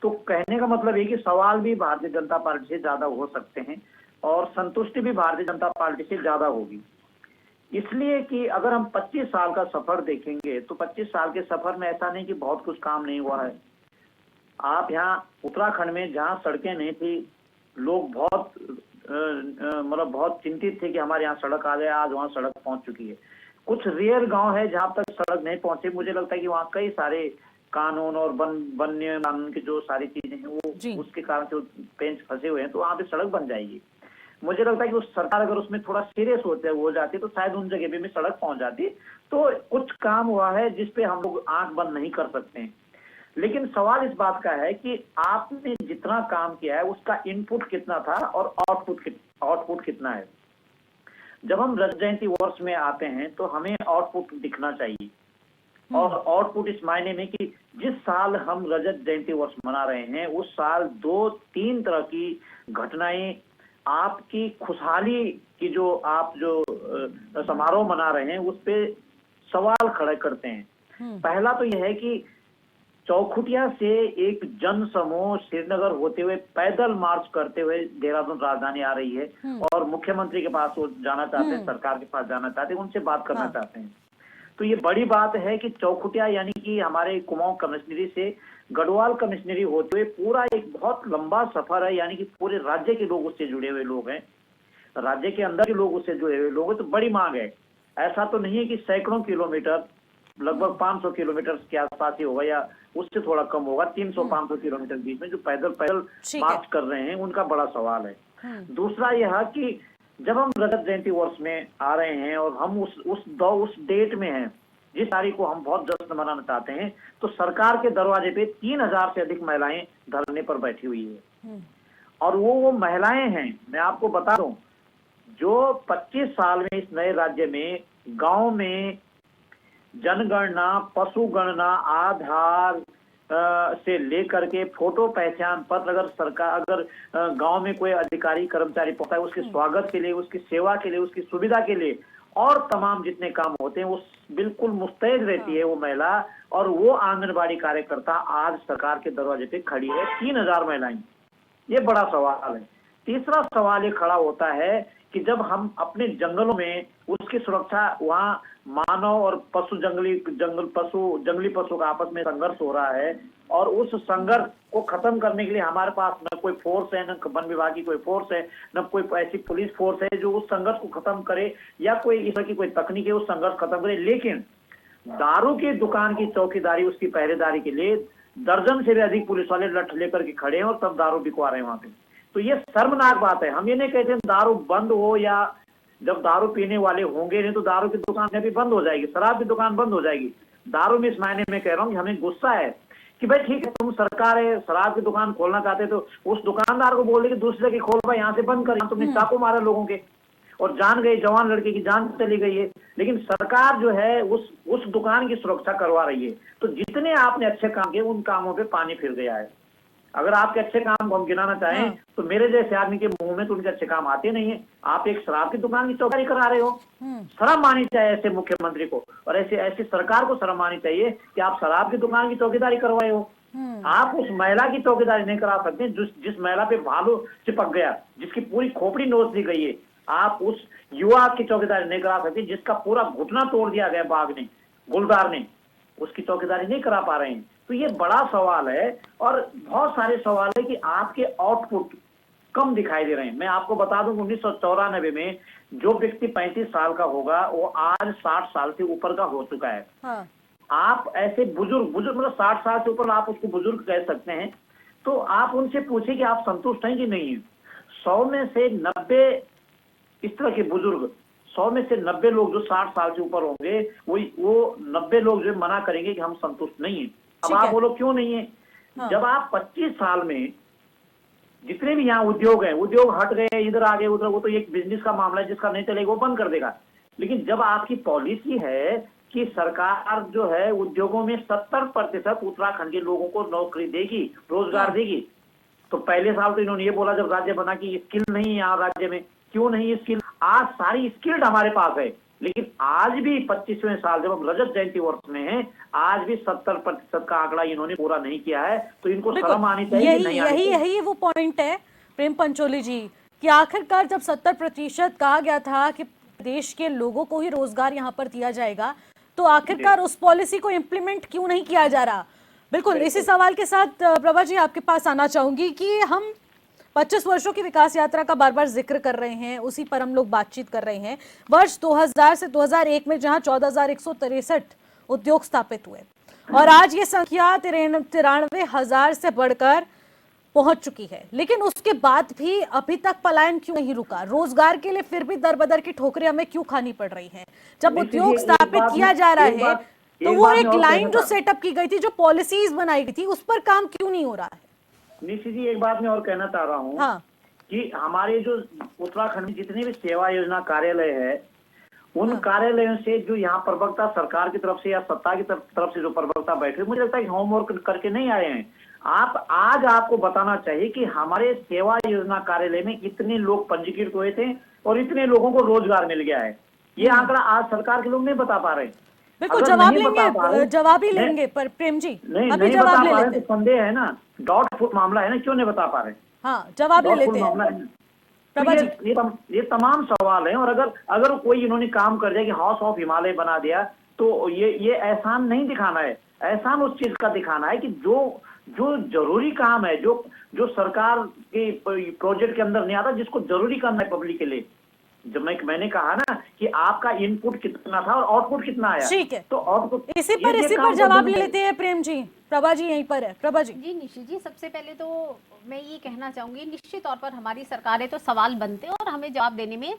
तो कहने का मतलब ये कि सवाल भी भारतीय जनता पार्टी से ज्यादा हो सकते हैं और संतुष्टि भी भारतीय जनता पार्टी से ज्यादा होगी। इसलिए कि अगर हम 25 साल का सफर देखेंगे तो 25 साल के सफर में ऐसा नहीं कि बहुत कुछ काम नहीं हुआ है। आप यहाँ उत्तराखंड में जहाँ सड़कें नहीं थी, लोग बहुत मतलब बहुत चिंतित थे कि हमारे यहाँ सड़क आ गया, आज वहाँ सड़क पहुंच चुकी है। कुछ रेयर गांव है जहां तक सड़क नहीं पहुंची। मुझे लगता है कि वहाँ कई सारे कानून और वन्य कानून की जो सारी चीजें हैं वो उसके कारण से पेंच फंसे हुए हैं, तो वहाँ पे सड़क बन जाएगी। मुझे लगता है कि उस सरकार अगर उसमें थोड़ा सीरियस हो जाती तो शायद उन जगह पे भी सड़क पहुंच जाती। तो कुछ काम हुआ है जिसपे हम लोग आंख बंद नहीं कर सकते हैं। लेकिन सवाल इस बात का है कि आपने जितना काम किया है उसका इनपुट कितना था और आउटपुट कितना है। जब हम रजत जयंती वर्ष में आते हैं तो हमें आउटपुट दिखना चाहिए। और आउटपुट इस मायने में कि जिस साल हम रजत जयंती वर्ष मना रहे हैं उस साल 2-3 तरह की घटनाएं आपकी खुशहाली की जो आप जो समारोह मना रहे हैं उस पे सवाल खड़े करते हैं। पहला तो यह है कि चौखुटिया से एक जन समूह श्रीनगर होते हुए पैदल मार्च करते हुए देहरादून राजधानी आ रही है और मुख्यमंत्री के पास वो जाना चाहते हैं, सरकार के पास जाना चाहते हैं, उनसे बात करना चाहते हैं। तो ये बड़ी बात है कि चौखुटिया यानी कि हमारे कुमाऊं कमिश्नरी से गढ़वाल कमिश्नरी होते हुए पूरा एक बहुत लंबा सफर है, यानी कि पूरे राज्य के लोग उससे जुड़े हुए लोग हैं, राज्य के अंदर के लोग उससे जुड़े हुए लोग हैं। तो बड़ी मांग है, ऐसा तो नहीं है कि सैकड़ों किलोमीटर, लगभग 500 किलोमीटर के आसपास ही होगा या उससे थोड़ा कम होगा, 300-500 किलोमीटर बीच में जो पैदल मार्च कर रहे हैं उनका बड़ा सवाल है। दूसरा यह कि जब हम रजत जयंती वर्ष में आ रहे हैं और हम उस डेट में हैं जिस तारीख को हम बहुत जश्न मनाना चाहते हैं, तो सरकार के दरवाजे पे 3000 से अधिक महिलाएं धरने पर बैठी हुई है। और वो महिलाएं हैं, मैं आपको बता दूं, जो 25 साल में इस नए राज्य में गांव में जनगणना, पशु गणना, आधार से लेकर के फोटो पहचान पत्र, अगर गांव में कोई अधिकारी कर्मचारी पहुंचता है उसके स्वागत के लिए, उसकी सेवा के लिए, उसकी सुविधा के लिए और तमाम जितने काम होते हैं वो बिल्कुल मुस्तैद रहती है वो महिला। और वो आंगनबाड़ी कार्यकर्ता आज सरकार के दरवाजे पे खड़ी है, 3000 महिलाएं। ये बड़ा सवाल है। तीसरा सवाल ये खड़ा होता है कि जब हम अपने जंगलों में उसकी सुरक्षा, वहाँ मानव और जंगली पशु का आपस में संघर्ष हो रहा है और उस संघर्ष को खत्म करने के लिए हमारे पास न कोई फोर्स है, न वन विभाग की कोई फोर्स है, न कोई ऐसी पुलिस फोर्स है जो उस संघर्ष को खत्म करे या कोई इस तरह की कोई तकनीक है उस संघर्ष खत्म करे। लेकिन दारू की दुकान की चौकीदारी, उसकी पहरेदारी के लिए दर्जन से भी अधिक पुलिस वाले लठ लेकर के खड़े हैं और तब दारू बिकवा रहे हैं वहां पे। तो ये शर्मनाक बात है। हम ये नहीं कहते दारू बंद हो, या जब दारू पीने वाले होंगे नहीं तो दारू की दुकान भी बंद हो जाएगी, शराब की दुकान बंद हो जाएगी। दारू में इस मायने में कह रहा हूँ कि हमें गुस्सा है कि भाई ठीक है, तुम सरकार है, शराब की दुकान खोलना चाहते तो उस दुकानदार को बोल दे कि दूसरे की खोल भाई, यहाँ से बंद कर। तुमने चाकू मारा लोगों के और जान गई, जवान लड़के की जान चली गई है, लेकिन सरकार जो है उस दुकान की सुरक्षा करवा रही है। तो जितने आपने अच्छे काम किए उन कामों पे पानी फिर गया है। अगर आपके अच्छे काम को हम गिनाना चाहें तो मेरे जैसे आदमी के मुंह में तो उनके अच्छे काम आते नहीं है। आप एक शराब की दुकान की चौकीदारी करा रहे हो, शर्म आनी चाहिए ऐसे मुख्यमंत्री को और ऐसी सरकार को शर्म आनी चाहिए कि आप शराब की दुकान की चौकीदारी करवाए हो। आप उस महिला की चौकीदारी नहीं करा सकते जिस महिला पे भालू चिपक गया, जिसकी पूरी खोपड़ी नोच दी गई है। आप उस युवा की चौकीदारी नहीं करा सकते जिसका पूरा घुटना तोड़ दिया गया बाघ ने, गुलदार ने, उसकी चौकीदारी नहीं करा पा रहे हैं। तो ये बड़ा सवाल है और बहुत सारे सवाल है कि आपके आउटपुट कम दिखाई दे रहे हैं। मैं आपको बता दूं 1994 में जो व्यक्ति 35 साल का होगा वो आज 60 साल से ऊपर का हो चुका है। हाँ। आप ऐसे बुजुर्ग मतलब 60 साल से ऊपर आप उसको बुजुर्ग कह सकते हैं, तो आप उनसे पूछे कि आप संतुष्ट हैं कि नहीं है। 100 में से 90 इस तरह के बुजुर्ग, 100 में से 90 लोग जो 60 साल से ऊपर होंगे वो 90 लोग जो मना करेंगे कि हम संतुष्ट नहीं है। अब आप बोलो क्यों नहीं है? हाँ। जब आप 25 साल में जितने भी यहाँ उद्योग हैं, उद्योग हट गए, इधर आ गए उधर, वो तो एक बिजनेस का मामला है, जिसका नहीं चलेगा वो बंद कर देगा। लेकिन जब आपकी पॉलिसी है कि सरकार जो है उद्योगों में 70% उत्तराखंड के लोगों को नौकरी देगी, रोजगार देगी, तो पहले साल तो इन्होंने ये बोला जब राज्य बना कि स्किल नहीं है यहाँ राज्य में। क्यों नहीं है स्किल? आज सारी स्किल्ड हमारे पास है, लेकिन आज भी 25वें साल जब हम रजत जयंती वर्ष में हैं, आज भी 70% का आंकड़ा इन्होंने पूरा नहीं किया है। तो इनको शर्म आनी चाहिए। यही वो पॉइंट है प्रेम पंचोली जी कि आखिरकार जब 70% कहा गया था कि देश के लोगों को ही रोजगार यहाँ पर दिया जाएगा, तो आखिरकार उस पॉलिसी को इम्प्लीमेंट क्यों नहीं किया जा रहा? बिल्कुल इसी सवाल के साथ प्रभा जी आपके पास आना चाहूंगी कि हम 25 वर्षों की विकास यात्रा का बार बार जिक्र कर रहे हैं, उसी पर हम लोग बातचीत कर रहे हैं। वर्ष 2000 से 2001 में जहां 14,163 उद्योग स्थापित हुए और आज ये संख्या 93,000 से बढ़कर पहुंच चुकी है, लेकिन उसके बाद भी अभी तक पलायन क्यों नहीं रुका? रोजगार के लिए फिर भी दर बदर की ठोकरें हमें क्यों खानी पड़ रही हैं? जब उद्योग स्थापित किया जा रहा है तो वो एक लाइन जो सेटअप की गई थी, जो पॉलिसीज बनाई गई थी, उस पर काम क्यों नहीं हो रहा है? निशी जी, एक बात मैं और कहना चाह रहा हूँ। हाँ। कि हमारे जो उत्तराखंड में जितने भी सेवा योजना कार्यालय है, उन कार्यालयों से जो यहाँ प्रवक्ता सरकार की तरफ से या सत्ता की तरफ से जो प्रवक्ता बैठे, मुझे लगता है कि होमवर्क करके नहीं आए हैं। आज आपको बताना चाहिए कि हमारे सेवा योजना कार्यालय में इतने लोग पंजीकृत हुए थे और इतने लोगों को रोजगार मिल गया है। ये आंकड़ा आज सरकार के लोग नहीं बता पा रहे। बिल्कुल जवाब ही लेंगे पर प्रेम जी नहीं अभी बता जवाब पा ले रहे लेते तो संदेह है ना, डॉट फुट मामला है ना, क्यों नहीं बता पा रहे? हाँ जवाब ले लेते हैं प्रभा जी। ये तमाम सवाल हैं, और अगर कोई इन्होंने काम कर दिया कि हाउस ऑफ हिमालय बना दिया, तो ये एहसान नहीं दिखाना है, एहसान उस चीज का दिखाना है कि जो जरूरी काम है, जो सरकार के प्रोजेक्ट के अंदर नहीं आता, जिसको जरूरी करना है पब्लिक के लिए। जब मैंने कहा ना कि आपका इनपुट कितना था और आउटपुट कितना आया, ठीक है, तो आउटपुट इसी पर जवाब ले लेते हैं प्रेम जी। प्रभा जी यहीं पर है। प्रभा जी। जी निशी जी, सबसे पहले तो मैं ये कहना चाहूंगी, निश्चित तौर पर हमारी सरकारें तो सवाल बनते हैं और हमें जवाब देने में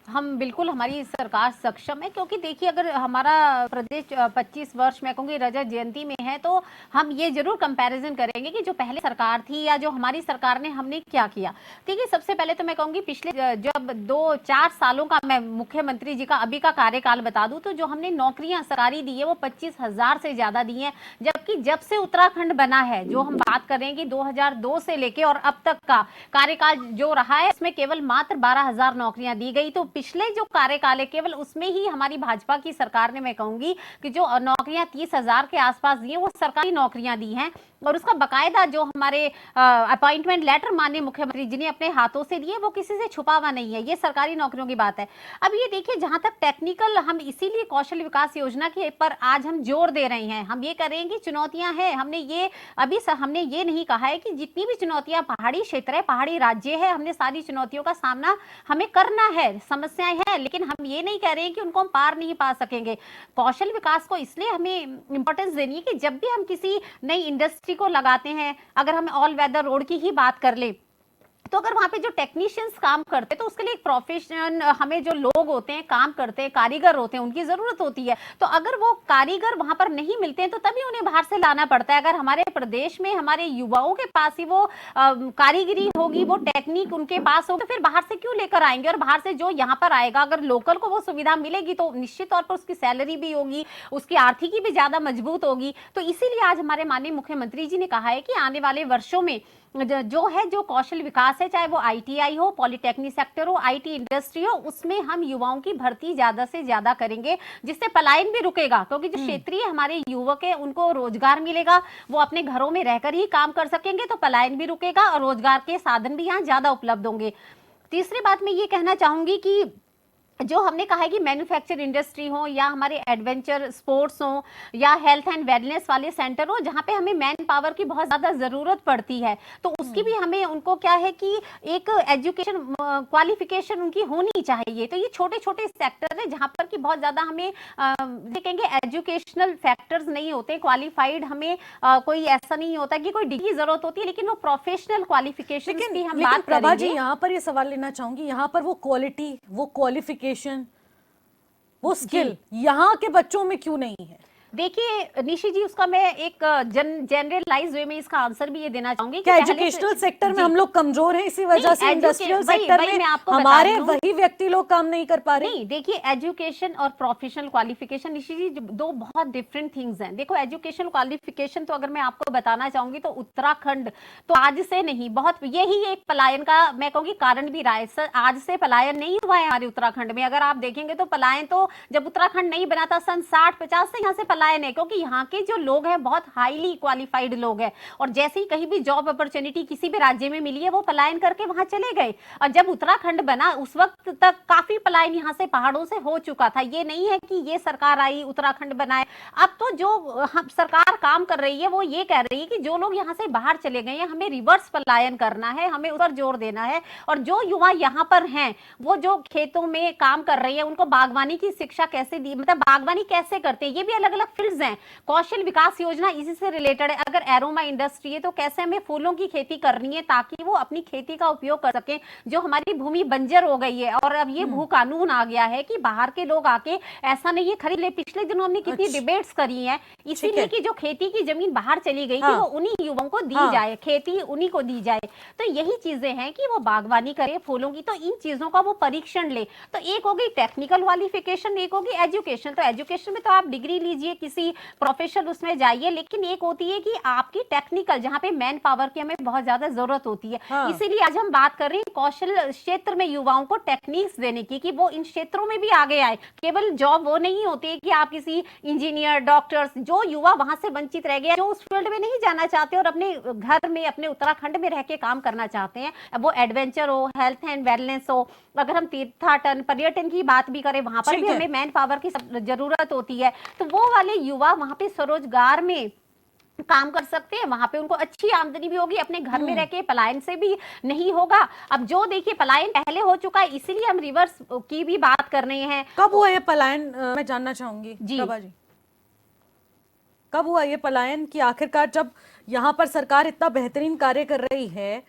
हम बिल्कुल, हमारी सरकार सक्षम है। क्योंकि देखिए, अगर हमारा प्रदेश 25 वर्ष मैं कहूँगी रजत जयंती में है, तो हम ये जरूर कंपैरिजन करेंगे कि जो पहले सरकार थी या जो हमारी सरकार ने हमने क्या किया। देखिए, सबसे पहले तो मैं कहूँगी पिछले जब 2-4 सालों का मैं मुख्यमंत्री जी का अभी का कार्यकाल बता दूं, तो जो हमने नौकरियां सरकारी दी है वो 25,000 से ज्यादा दी हैं। जबकि जब से उत्तराखंड बना है, जो हम बात कर रहे हैं कि 2002 से लेके और अब तक का कार्यकाल जो रहा है, उसमें केवल मात्र 12,000 नौकरियां दी गई। तो पिछले जो कार्यकाल है केवल उसमें ही हमारी भाजपा की सरकार ने, मैं कहूंगी कि जो नौकरियां 30,000 के आसपास दी है, वो सरकारी नौकरियां दी हैं। और उसका बकायदा जो हमारे अपॉइंटमेंट लेटर माननीय मुख्यमंत्री जी ने अपने हाथों से दिए, वो किसी से छुपा हुआ नहीं है। ये सरकारी नौकरियों की बात है। अब ये देखिए, जहां तक टेक्निकल, हम इसीलिए कौशल विकास योजना के पर आज हम जोर दे रहे हैं। हम ये कर रहे हैं कि चुनौतियां हैं, हमने ये नहीं कहा है कि जितनी भी चुनौतियां पहाड़ी क्षेत्र है, पहाड़ी राज्य है, हमने सारी चुनौतियों का सामना हमें करना है। समस्याएं हैं, लेकिन हम ये नहीं कह रहे हैं कि उनको हम पार नहीं पा सकेंगे। कौशल विकास को इसलिए हमें इंपॉर्टेंस देनी है कि जब भी हम किसी नई इंडस्ट्री को लगाते हैं, अगर हम ऑल वेदर रोड की ही बात कर ले, तो अगर वहां पे जो टेक्नीशियंस काम करते हैं, तो उसके लिए एक प्रोफेशन, हमें जो लोग होते हैं काम करते हैं, कारीगर होते हैं, उनकी जरूरत होती है। तो अगर वो कारीगर वहां पर नहीं मिलते हैं, तो तभी उन्हें बाहर से लाना पड़ता है। अगर हमारे प्रदेश में हमारे युवाओं के पास ही वो कारीगरी होगी, वो टेक्निक उनके पास होगी, तो फिर बाहर से क्यों लेकर आएंगे? और बाहर से जो यहाँ पर आएगा, अगर लोकल को वो सुविधा मिलेगी, तो निश्चित तौर पर उसकी सैलरी भी होगी, उसकी आर्थिकी भी ज्यादा मजबूत होगी। तो इसीलिए आज हमारे माननीय मुख्यमंत्री जी ने कहा है कि आने वाले वर्षों में जो कौशल विकास है, चाहे वो ITI हो, पॉलिटेक्निक सेक्टर हो, IT इंडस्ट्री हो, उसमें हम युवाओं की भर्ती ज्यादा से ज्यादा करेंगे, जिससे पलायन भी रुकेगा। क्योंकि जो क्षेत्रीय हमारे युवक है, उनको रोजगार मिलेगा, वो अपने घरों में रहकर ही काम कर सकेंगे, तो पलायन भी रुकेगा और रोजगार के साधन भी यहाँ ज्यादा उपलब्ध होंगे। तीसरी बात मैं ये कहना चाहूंगी कि जो हमने कहा है कि मैन्युफैक्चर इंडस्ट्री हो, या हमारे एडवेंचर स्पोर्ट्स हो, या हेल्थ एंड वेलनेस वाले सेंटर हो, जहाँ पे हमें मैन पावर की बहुत ज्यादा जरूरत पड़ती है, तो उसकी भी हमें उनको क्या है कि एक एजुकेशन क्वालिफिकेशन उनकी होनी चाहिए। तो ये छोटे छोटे सेक्टर है जहाँ पर कि बहुत ज्यादा हमें देखेंगे एजुकेशनल फैक्टर्स नहीं होते, क्वालिफाइड हमें कोई ऐसा नहीं होता कि कोई डिग्री की जरूरत होती है, लेकिन वो प्रोफेशनल क्वालिफिकेशन की हम बात करेंगे। प्रभा जी, यहाँ पर ये सवाल लेना चाहूंगी, यहाँ पर वो क्वालिटी, वो क्वालिफिकेशन, वो स्किल यहाँ के बच्चों में क्यों नहीं है? देखिए निशी जी, उसका मैं एक जनरलाइज वे में इसका आंसर भी ये देना चाहूंगी कि एजुकेशनल सेक्टर में हम लोग कमजोर हैं, इसी वजह से इंडस्ट्रियल सेक्टर में हमारे वही व्यक्ति लोग काम नहीं कर पा रहे। नहीं, देखिए एजुकेशन और प्रोफेशनल क्वालिफिकेशन निशी जी दो बहुत डिफरेंट थिंग्स हैं। देखो, एजुकेशनल क्वालिफिकेशन तो अगर मैं आपको बताना चाहूंगी, तो उत्तराखंड तो आज से नहीं, बहुत यही एक पलायन का मैं कहूंगी कारण भी रहा है। सर, आज से पलायन नहीं हुआ है हमारे उत्तराखंड में। अगर आप देखेंगे तो पलायन तो जब उत्तराखंड नहीं बना था सन 60-50 से यहाँ से पलायन है, क्योंकि यहाँ के जो लोग हैं बहुत हाईली क्वालिफाइड लोग हैं, और जैसे ही कहीं भी जॉब अपॉर्चुनिटी किसी भी राज्य में मिली है, वो पलायन करके वहां चले गए। और जब उत्तराखंड बना, उस वक्त तक काफी पलायन यहाँ से पहाड़ों से हो चुका था। ये नहीं है कि ये सरकार आई उत्तराखंड बनाए। अब तो जो हम सरकार काम कर रही है, वो ये कह रही है कि जो लोग यहाँ से बाहर चले गए हैं, हमें रिवर्स पलायन करना है, हमें उस पर जोर देना है। और जो युवा यहाँ पर हैं, वो जो खेतों में काम कर रही है, उनको बागवानी की शिक्षा कैसे दी, मतलब बागवानी कैसे करते हैं, ये भी अलग अलग फील्ड्स हैं, कौशल विकास योजना इसी से रिलेटेड है। अगर एरोमा इंडस्ट्री है तो कैसे हमें फूलों की खेती करनी है ताकि वो अपनी खेती का उपयोग कर सके। जो हमारी भूमि बंजर हो गई है और अब ये भू कानून आ गया है कि बाहर के लोग आके ऐसा नहीं है खरीद ले। पिछले दिनों हमने कितनी डिबेट्स करी हैं इसीलिए कि जो खेती की जमीन बाहर चली गई थी वो उन्हीं युवाओं को दी जाए, खेती उन्हीं को दी जाए। तो यही चीजें हैं कि वो बागवानी करे फूलों की, तो इन चीजों का वो परीक्षण ले। तो एक हो गई टेक्निकल क्वालिफिकेशन, एक होगी एजुकेशन। तो एजुकेशन में तो आप डिग्री लीजिए, किसी प्रोफेशनल उसमें जाइए, लेकिन एक होती है कि आपकी टेक्निकल, जहां पे मैन पावर की हमें बहुत ज्यादा जरूरत होती है। इसीलिए आज हम बात कर रहे हैं कौशल क्षेत्र में युवाओं को टेक्निक्स देने की कि वो इन क्षेत्रों में भी आगे आए। केवल जॉब वो नहीं होती है कि आप किसी इंजीनियर, डॉक्टर्स, जो युवा वहां से वंचित रह गया, जो उस फील्ड में नहीं जाना चाहते और अपने घर में, अपने उत्तराखंड में रह के काम करना चाहते हैं, वो एडवेंचर हो, हेल्थ एंड वेलनेस हो, अगर हम तीर्थाटन, पर्यटन की बात भी करें, वहां पर भी हमें मैन पावर की जरूरत होती है। तो वो वाले युवा वहां पे स्वरोजगार में काम कर सकते हैं, वहां पे उनको अच्छी आमदनी भी होगी, अपने घर में रह के पलायन से भी नहीं होगा। अब जो देखिए पलायन पहले हो चुका है, इसीलिए हम रिवर्स की भी बात कर रहे हैं। कब हुआ ये पलायन, मैं जानना चाहूंगी जी। प्रभा जी, कब हुआ ये पलायन कि आखिरकार जब यहाँ पर सरकार इतना बेहतरीन कार्य कर रही है,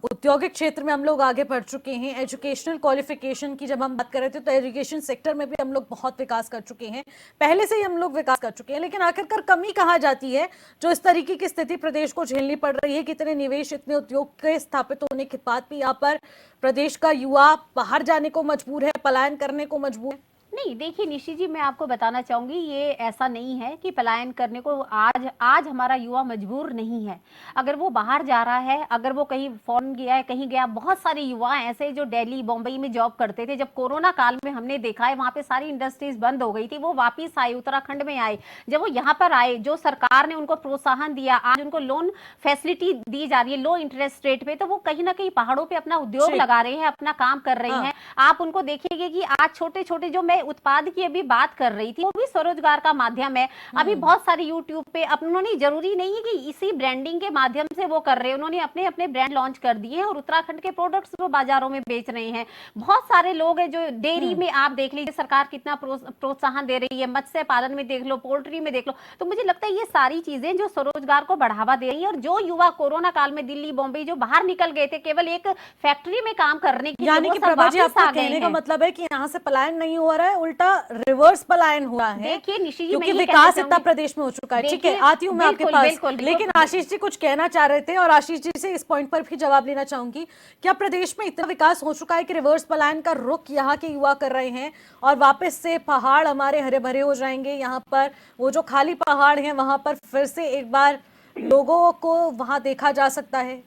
औद्योगिक क्षेत्र में हम लोग आगे बढ़ चुके हैं, एजुकेशनल क्वालिफिकेशन की जब हम बात कर रहे थे तो एजुकेशन सेक्टर में भी हम लोग बहुत विकास कर चुके हैं, पहले से ही हम लोग विकास कर चुके हैं, लेकिन आखिरकार कमी कहाँ जाती है जो इस तरीके की स्थिति प्रदेश को झेलनी पड़ रही है? कितने निवेश, इतने उद्योग के स्थापित होने के बाद भी यहाँ पर प्रदेश का युवा बाहर जाने को मजबूर है, पलायन करने को मजबूर है। नहीं, देखिए निशी जी, मैं आपको बताना चाहूंगी, ये ऐसा नहीं है कि पलायन करने को आज हमारा युवा मजबूर नहीं है। अगर वो बाहर जा रहा है, अगर वो कहीं फॉरेन गया है, कहीं गया, बहुत सारे युवा ऐसे जो दिल्ली, बॉम्बे में जॉब करते थे, जब कोरोना काल में हमने देखा है वहां पे सारी इंडस्ट्रीज बंद हो गई थी, वो वापिस आए, उत्तराखंड में आए। जब वो यहाँ पर आए, जो सरकार ने उनको प्रोत्साहन दिया, आज उनको लोन फैसिलिटी दी जा रही है लो इंटरेस्ट रेट पे, तो वो कहीं ना कहीं पहाड़ों पे अपना उद्योग लगा रहे हैं, अपना काम कर रहे हैं। आप उनको देखिएगा कि आज छोटे छोटे जो मैं उत्पाद की अभी बात कर रही थी, वो भी स्वरोजगार का माध्यम है। अभी बहुत सारे यूट्यूब पे उन्होंने, जरूरी नहीं है कि इसी ब्रांडिंग के माध्यम से वो कर रहे हैं, उन्होंने अपने अपने ब्रांड लॉन्च कर दिए हैं और उत्तराखंड के प्रोडक्ट्स वो बाजारों में बेच रहे हैं। बहुत सारे लोग हैं जो डेयरी में, आप देख लीजिए सरकार कितना प्रोत्साहन दे रही है, मत्स्य पालन में देख लो, पोल्ट्री में देख लो। तो मुझे लगता है ये सारी चीजें जो स्वरोजगार को बढ़ावा दे रही है, और जो युवा कोरोना काल में दिल्ली, बॉम्बे जो बाहर निकल गए थे केवल एक फैक्ट्री में काम करने के लिए, यानी कि प्रभा जी, आपका कहने का मतलब है कि यहाँ से पलायन नहीं हो रहा है, उल्टा रिवर्स पलायन हुआ है। देखिए निशी जी, क्योंकि विकास इतना प्रदेश में हो चुका है। ठीक है, आती हूँ मैं आपके पास, लेकिन आशीष जी कुछ कहना चाह रहे थे और आशीष जी से इस पॉइंट पर भी जवाब लेना चाहूंगी। क्या प्रदेश में इतना विकास हो चुका है कि रिवर्स पलायन का रुख यहाँ के युवा कर रहे हैं और वापस से पहाड़ हमारे हरे भरे हो जाएंगे, यहाँ पर वो जो खाली पहाड़ हैं वहां पर फिर से एक बार लोगों को वहां देखा जा सकता है?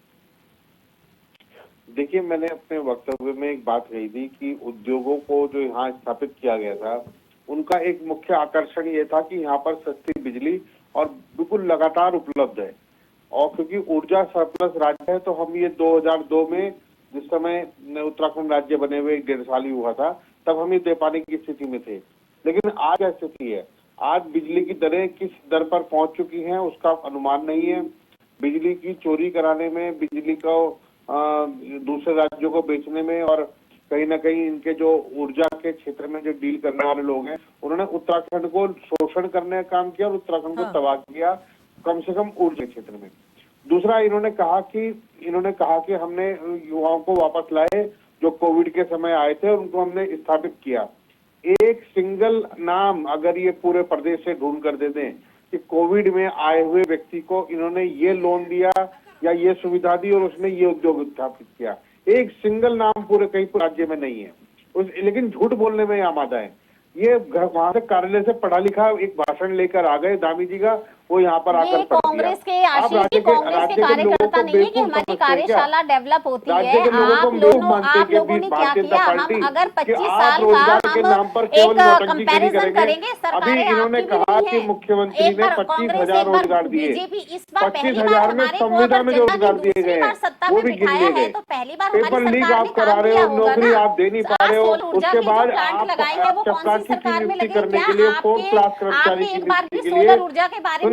देखिए, मैंने अपने वक्तव्य में एक बात कही थी कि उद्योगों को जो यहाँ स्थापित किया गया था, उनका एक मुख्य आकर्षण ये था कि यहाँ पर सस्ती बिजली और बिल्कुल लगातार उपलब्ध है। और क्योंकि ऊर्जा सरप्लस राज्य है, तो हम ये 2002 में जिस समय उत्तराखंड राज्य बने हुए 1.5 साल ही हुआ था, तब हम ये दे पाने की स्थिति में थे। लेकिन आज क्या स्थिति है? आज बिजली की दरें किस दर पर पहुंच चुकी हैं उसका अनुमान नहीं है। बिजली की चोरी कराने में, बिजली को दूसरे राज्यों को बेचने में, और कहीं ना कहीं इनके जो ऊर्जा के क्षेत्र में जो डील करने वाले लोग हैं, उन्होंने उत्तराखंड को शोषण करने का काम किया और उत्तराखंड को तबाह किया, कम से कम ऊर्जा क्षेत्र में। दूसरा, इन्होंने कहा कि हमने युवाओं को वापस लाए जो कोविड के समय आए थे और उनको हमने स्थापित किया। एक सिंगल नाम अगर ये पूरे प्रदेश से ढूंढ कर दे दें कि कोविड में आए हुए व्यक्ति को इन्होंने ये लोन दिया या ये सुविधा दी और उसने ये उद्योग स्थापित किया, एक सिंगल नाम पूरे कहीं राज्य में नहीं है। लेकिन झूठ बोलने में आमादा है। ये वहां से कार्यालय से पढ़ा लिखा एक भाषण लेकर आ गए दामी जी का, वो यहाँ पर आकर पढ़ दिया। कांग्रेस के आशीष जी, कांग्रेस के कार्यकर्ता नहीं है कि हमारी कार्यशाला डेवलप होती है। आप लोगों ने क्या किया? हम अगर 25 साल का एक कंपैरिजन करेंगे, सरकार इन्होंने कहा कि मुख्यमंत्री ने 25,000 रोजगार दिए, बीजेपी इस बार 25,000 में संविदा में जो रोजगार दिए गए वो भी गिन लिए गए। तो पहली बार पेपर लीक आप करा रहे हो, नौकरी आप दे नहीं पा रहे हो, उसके बाद आप चपरासी की नियुक्ति करने के लिए 4th क्लास कर्मचारी की नियुक्ति के लिए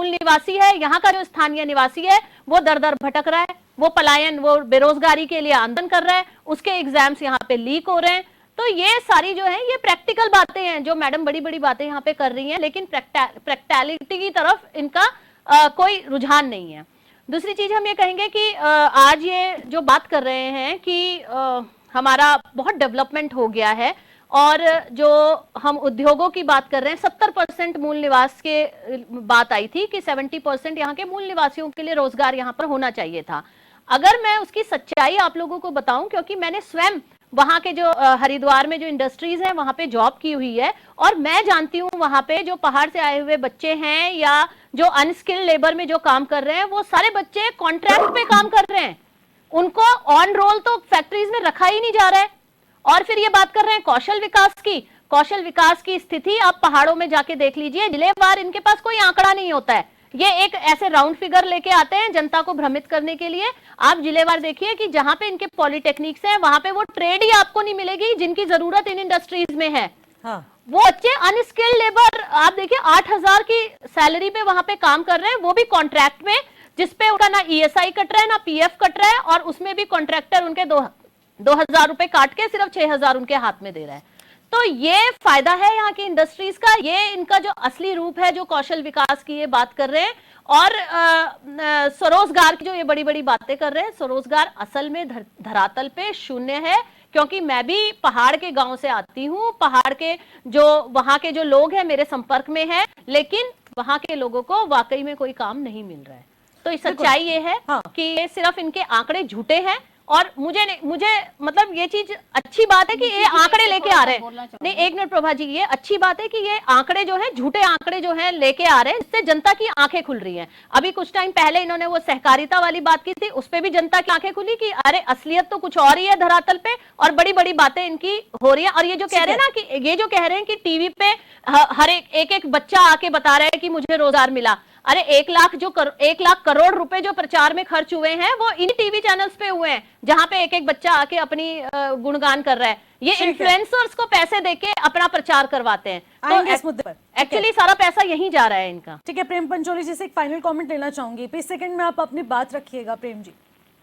मूल निवासी है, यहाँ का जो स्थानीय निवासी है, वो दर दर भटक रहा है, वो पलायन, वो बेरोजगारी के लिए आंदोलन कर रहा है, उसके एग्जाम्स यहाँ पे लीक हो रहे हैं। तो ये सारी जो है ये प्रैक्टिकल बातें हैं जो मैडम बड़ी बड़ी बातें यहाँ पे कर रही हैं, लेकिन प्रैक्टिकलिटी की तरफ इनका कोई रुझान नहीं है। दूसरी चीज हम ये कहेंगे कि आज ये जो बात कर रहे हैं कि हमारा बहुत डेवलपमेंट हो गया है, और जो हम उद्योगों की बात कर रहे हैं, 70% मूल निवास के बात आई थी कि 70% यहाँ के मूल निवासियों के लिए रोजगार यहाँ पर होना चाहिए था। अगर मैं उसकी सच्चाई आप लोगों को बताऊं, क्योंकि मैंने स्वयं वहां के जो हरिद्वार में जो इंडस्ट्रीज है वहां पे जॉब की हुई है, और मैं जानती हूँ वहां पे जो पहाड़ से आए हुए बच्चे हैं या जो अनस्किल्ड लेबर में जो काम कर रहे हैं, वो सारे बच्चे कॉन्ट्रैक्ट पे काम कर रहे हैं, उनको ऑन रोल तो फैक्ट्रीज में रखा ही नहीं जा रहा है। और फिर ये बात कर रहे हैं कौशल विकास की। कौशल विकास की स्थिति आप पहाड़ों में जाके देख लीजिए, जिलेवार इनके पास कोई आंकड़ा नहीं होता है, ये एक ऐसे राउंड फिगर लेके आते हैं जनता को भ्रमित करने के लिए। आप जिलेवार देखिए कि जहां पे इनके पॉलिटेक्निक्स हैं वहां पे वो ट्रेड ही आपको नहीं मिलेगी जिनकी जरूरत इन इंडस्ट्रीज में है। हाँ। वो बच्चे अनस्किल्ड लेबर, आप देखिए 8,000 की सैलरी पे वहां पे काम कर रहे हैं, वो भी कॉन्ट्रैक्ट में, जिसपे उनका ना ईएसआई कट रहा है ना पीएफ कट रहा है, और उसमें भी कॉन्ट्रैक्टर उनके 2,000 रुपए काट के सिर्फ 6,000 उनके हाथ में दे रहा है। तो ये फायदा है यहाँ की इंडस्ट्रीज का, ये इनका जो असली रूप है जो कौशल विकास की ये बात कर रहे हैं। और स्वरोजगार की जो ये बड़ी बड़ी बातें कर रहे हैं, स्वरोजगार असल में धरातल पे शून्य है, क्योंकि मैं भी पहाड़ के गांव से आती हूँ, पहाड़ के जो वहां के जो लोग हैं मेरे संपर्क में है, लेकिन वहां के लोगों को वाकई में कोई काम नहीं मिल रहा है। तो सच्चाई ये है कि ये सिर्फ इनके आंकड़े झूठे हैं, और मुझे मतलब ये चीज अच्छी बात है कि ये आंकड़े लेके आ रहे हैं। नहीं, एक मिनट प्रभा जी, ये अच्छी बात है कि ये आंकड़े जो है झूठे आंकड़े जो है लेके आ रहे हैं, जिससे जनता की आंखें खुल रही हैं। अभी कुछ टाइम पहले इन्होंने वो सहकारिता वाली बात की थी, उस पर भी जनता की आंखें खुली कि अरे असलियत तो कुछ और ही है धरातल पे, और बड़ी बड़ी बातें इनकी हो रही है। और ये जो कह रहे हैं ना कि ये जो कह रहे हैं कि टीवी पे हर एक बच्चा आके बता रहा है कि मुझे रोजगार मिला, अरे 1 लाख करोड़ रुपए जो प्रचार में खर्च हुए हैं वो इन टीवी चैनल्स पे हुए हैं, जहां पे एक बच्चा आके अपनी गुणगान कर रहा है। ये इन्फ्लुएंसर्स को पैसे देके अपना प्रचार करवाते हैं, तो इस मुद्दे पर एक्चुअली सारा पैसा यहीं जा रहा है इनका। ठीक है, प्रेम पंचोली जी से एक फाइनल कमेंट लेना चाहूंगी, 20 सेकंड में आप अपनी बात रखिएगा। प्रेम जी।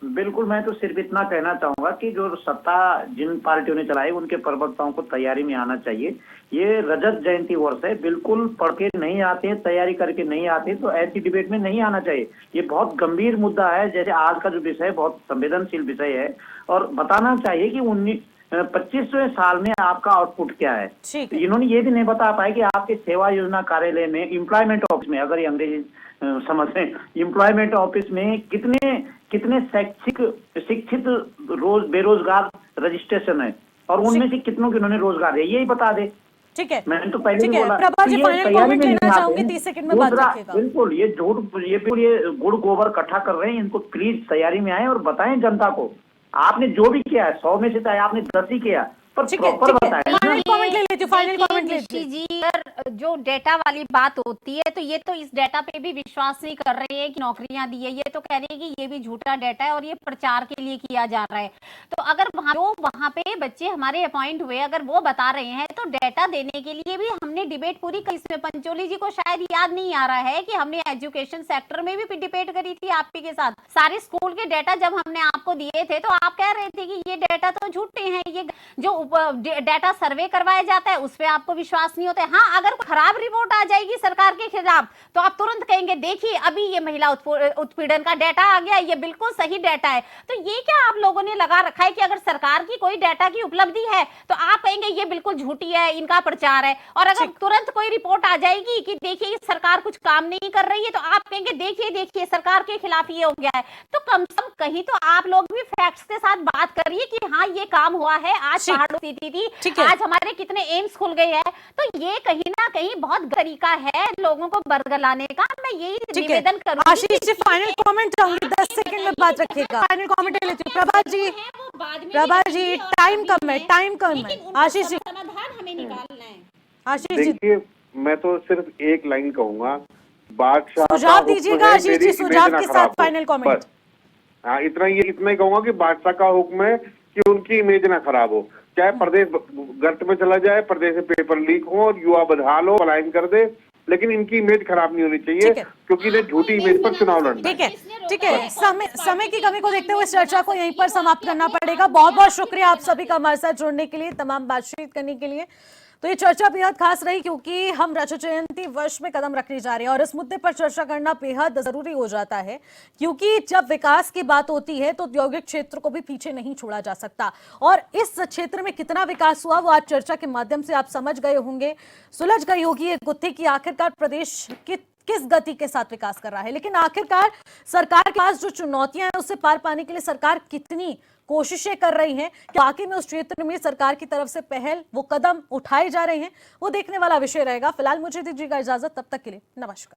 बिल्कुल, मैं तो सिर्फ इतना कहना चाहूंगा कि जो सत्ता जिन पार्टियों ने चलाई उनके प्रवक्ताओं को तैयारी में आना चाहिए। ये रजत जयंती वर्ष है, बिल्कुल पढ़ के नहीं आते, तैयारी करके नहीं आते तो ऐसी डिबेट में नहीं आना चाहिए। ये बहुत गंभीर मुद्दा है, जैसे आज का जो विषय बहुत संवेदनशील विषय है, और बताना चाहिए कि 25वें साल में आपका आउटपुट क्या है। इन्होंने ये भी नहीं बता पाया कि आपके सेवा योजना कार्यालय में, एम्प्लॉयमेंट ऑफिस में, अगर ये अंग्रेजी समझते हैं, एम्प्लॉयमेंट ऑफिस में कितने शिक्षित बेरोजगार रजिस्ट्रेशन है, और उनमें से कितनों के इन्होंने रोजगार दिया, यही बता दे। ठीक है, मैंने तो पहले भी बोला। प्रभा जी फाइनल कमेंट लेना चाहूंगी, 30 सेकंड में बात रखिएगा। बिल्कुल, ये झूठ, ये गुड़ गोबर इकट्ठा कर रहे हैं, इनको प्लीज तैयारी में आए और बताएं जनता को आपने जो भी किया है, 100 में से चाहे आपने 10 ही किया, पर प्रॉपर बताएं। फाइनल कमेंट ले लेती हूं, फाइनल कमेंट लेती जी। जो डेटा वाली बात होती है तो ये तो इस डेटा पे भी विश्वास नहीं कर रहे हैं कि नौकरियां दी है, ये तो कह रहे हैं कि ये भी झूठा डेटा है और ये प्रचार के लिए किया जा रहा है। तो अगर वहां पे बच्चे हमारे अपॉइंट हुए, अगर वो बता रहे हैं तो डेटा देने के लिए भी हमने डिबेट पूरी करी। इसमें पंचोली जी को शायद याद नहीं आ रहा है कि हमने एजुकेशन सेक्टर में भी डिबेट करी थी आपके के साथ। सारे स्कूल के डेटा जब हमने आपको दिए थे तो आप कह रहे थे कि ये डेटा तो झूठे हैं, ये जो डेटा सर्वे करवाया जाता है उस पर आपको विश्वास नहीं होता है। हाँ, अगर खराब रिपोर्ट आ जाएगी सरकार के खिलाफ तो आप तुरंत कहेंगे देखिए अभी ये महिला उत्पीड़न का डेटा आ गया, ये बिल्कुल सही डेटा है। तो ये क्या आप लोगों ने लगा रखा है कि अगर सरकार की कोई डेटा की उपलब्धि है तो आप कहेंगे ये बिल्कुल झूठी है, इनका प्रचार है, और अगर तुरंत कोई रिपोर्ट आ जाएगी कि देखिए सरकार कुछ काम नहीं कर रही है तो आप कहेंगे देखिए सरकार के खिलाफ ये हो गया है। तो कम से कम कहीं तो आप लोग भी फैक्ट्स के साथ बात करिए कि हाँ ये काम हुआ है, आज पहाड़ों स्थिति थी, आज हमारे कितने एम्स खुल गए हैं। तो ये कहीं ना कहीं बहुत तरीका है लोगों को बरगलाने का। मैं यही निवेदन करूंगी। आशीष जी फाइनल कमेंट चाहूंगी, 10 सेकंड में बात रखिएगा। फाइनल कमेंट ले लेती हूँ। प्रभा जी टाइम कम है। आशीष जी समाधान हमें निकालना है। आशीष जी देखिए, मैं तो सिर्फ एक लाइन कहूंगा, बादशाह सुझाव दीजिएगा। आशीष जी सुझाव के साथ फाइनल कमेंट। हाँ, इतना ही कहूंगा कि बादशाह का हुक्म है कि उनकी इमेज ना खराब हो, चाहे प्रदेश गर्त में चला जाए, प्रदेश में पेपर लीक हो और युवा बदहाल हो, पलायन कर दे, लेकिन इनकी इमेज खराब नहीं होनी चाहिए, क्योंकि इन्हें झूठी इमेज पर चुनाव लड़ना। ठीक है। समय की कमी को देखते हुए इस चर्चा को यहीं पर समाप्त करना पड़ेगा। बहुत बहुत शुक्रिया आप सभी का हमारे साथ जुड़ने के लिए, तमाम बातचीत करने के लिए। तो ये चर्चा बेहद खास रही क्योंकि हम रजत जयंती वर्ष में कदम रखने जा रहे हैं और इस मुद्दे पर चर्चा करना बेहद जरूरी हो जाता है, क्योंकि जब विकास की बात होती है तो औद्योगिक क्षेत्र को भी पीछे नहीं छोड़ा जा सकता। और इस क्षेत्र में कितना विकास हुआ वो आज चर्चा के माध्यम से आप समझ गए होंगे, सुलझ गई होगी ये गुत्थी की आखिरकार प्रदेश किस गति के साथ विकास कर रहा है। लेकिन आखिरकार सरकार के पास जो चुनौतियां हैं उससे पार पाने के लिए सरकार कितनी कोशिशें कर रही है, कि वाकई में उस क्षेत्र में सरकार की तरफ से पहल, वो कदम उठाए जा रहे हैं, वो देखने वाला विषय रहेगा। फिलहाल मुझे दीजिएगा इजाजत, तब तक के लिए नमस्कार।